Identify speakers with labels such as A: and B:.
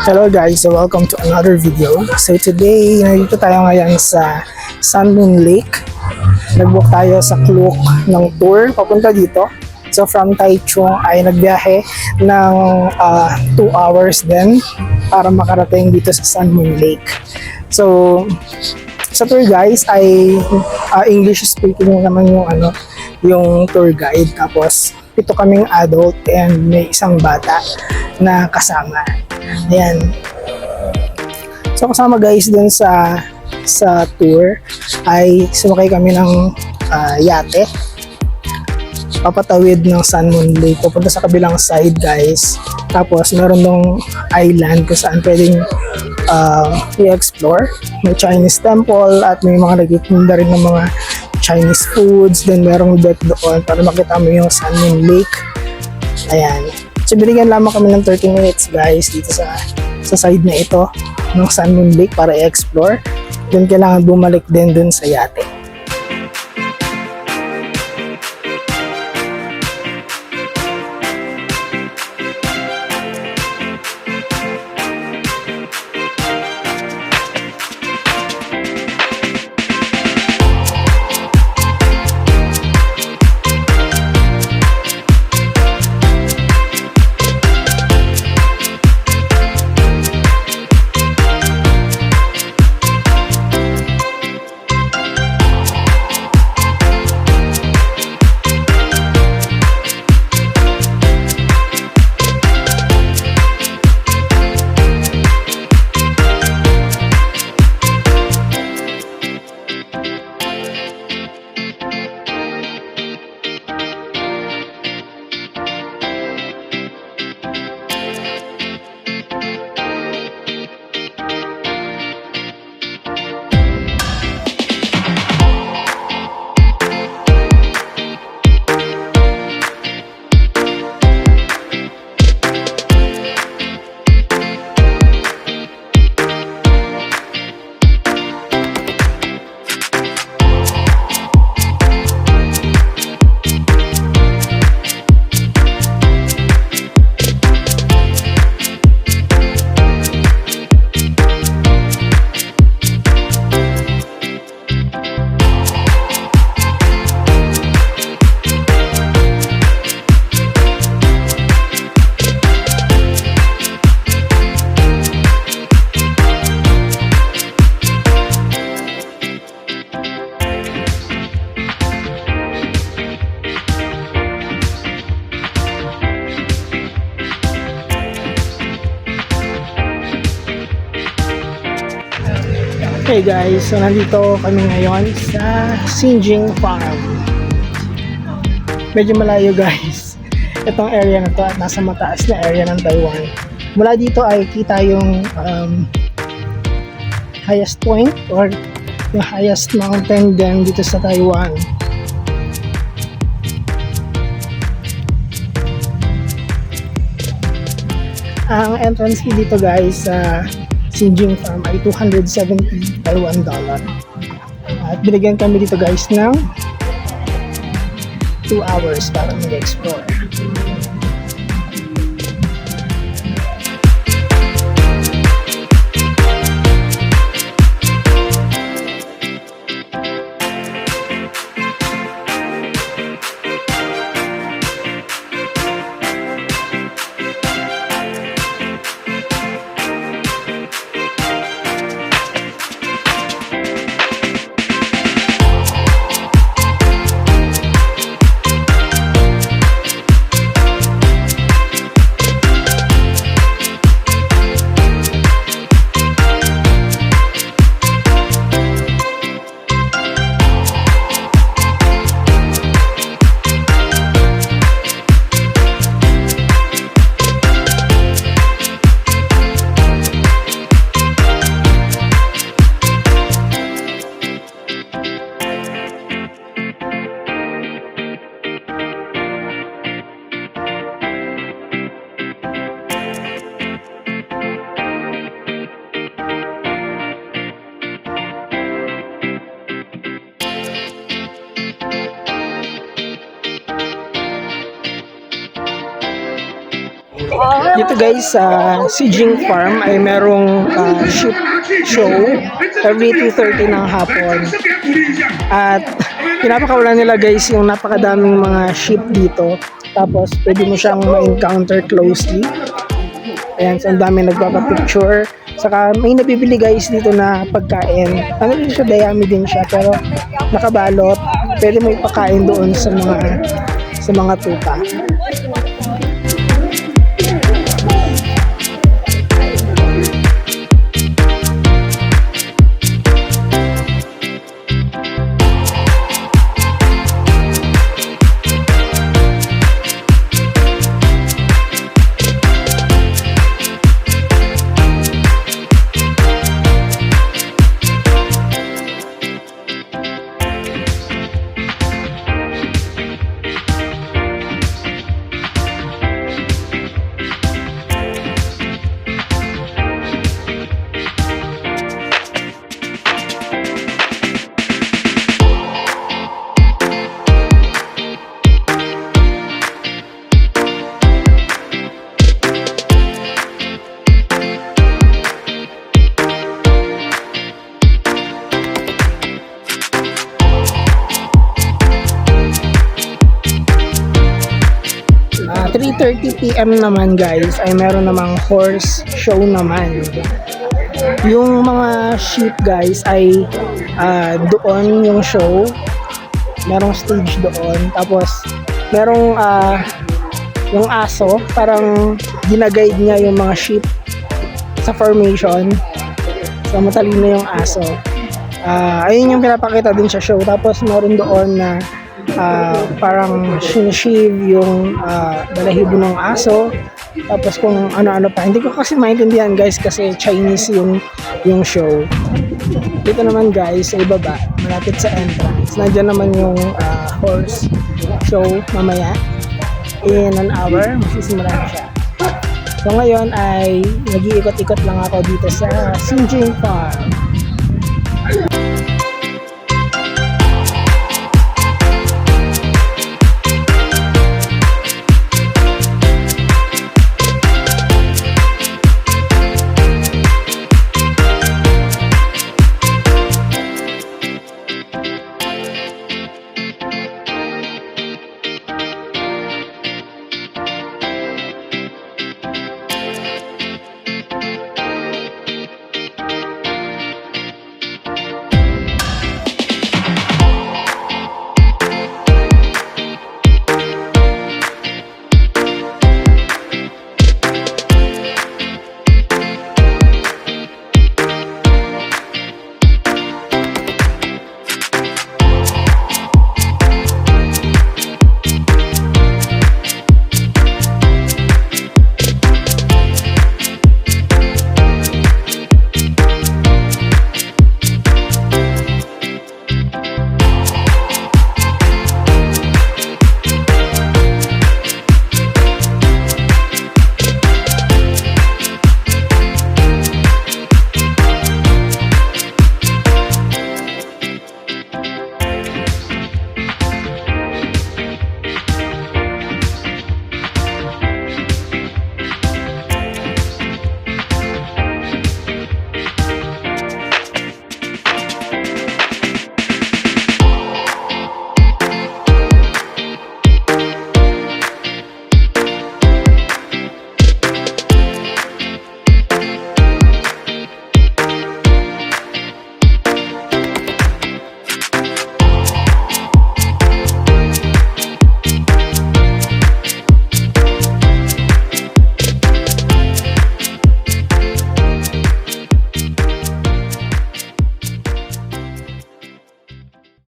A: Hello guys, so welcome to another video. So today, nandito tayo ngayon sa Sun Moon Lake. Nag-book tayo sa Klook ng tour papunta dito. So from Taichung ay nagbiyahe ng 2 hours din para makarating dito sa Sun Moon Lake. So sa tour guys ay English speaking naman yung tour guide, tapos 7 kaming adult and may isang bata na kasama. Ayan. So kasama guys dun sa tour ay sumakay kami ng yate papatawid ng Sun Moon Lake pupunta sa kabilang side guys. Tapos meron dong island kung saan pwedeng i-explore. May Chinese temple at may mga nagtitinda rin ng mga Chinese foods. Then merong deck doon para makita mo yung Sun Moon Lake. Ayan. So binigyan lamang kami ng 30 minutes guys dito sa side na ito ng Sun Moon Lake para i-explore. Then kailangan bumalik din dun sa yate. Okay guys, so nandito kami ngayon sa Xinjing Farm. Medyo malayo guys itong area na to at nasa mataas na area ng Taiwan. Mula dito ay kita yung highest point or yung highest mountain din dito sa Taiwan. Ang entrance fee dito guys sa Xinjing Farm ay $270 Taiwan dollar. At binigyan kami dito guys ng 2 hours para mag-explore. Dito guys sa Sijing Farm ay merong sheep show every 2:30 ng hapon. At pinapakawalan nila guys yung napakadaming mga sheep dito. Tapos pwede mo siyang ma-encounter closely. Ayan, so ang dami nagpapapicture. Saka may nabibili guys dito na pagkain. Ano rin siya, dayami din siya pero nakabalot. Pwede mo ipakain doon sa mga tupa. At 3:30 PM naman guys ay meron namang horse show naman. Yung mga sheep guys ay doon yung show. Merong stage doon. Tapos merong yung aso, parang ginaguide niya yung mga sheep sa formation. So matalino yung aso. Ayun yung pinapakita din sa show. Tapos meron doon na parang sinishave yung balahibo ng aso. Tapos kung ano-ano pa. Hindi ko kasi maintindihan guys kasi Chinese yung show. Dito naman guys sa ibaba, malapit sa entrance, nandiyan naman yung horse show mamaya. In an hour, masisimula na siya. So ngayon ay nag-iikot-ikot lang ako dito sa Sijing Farm.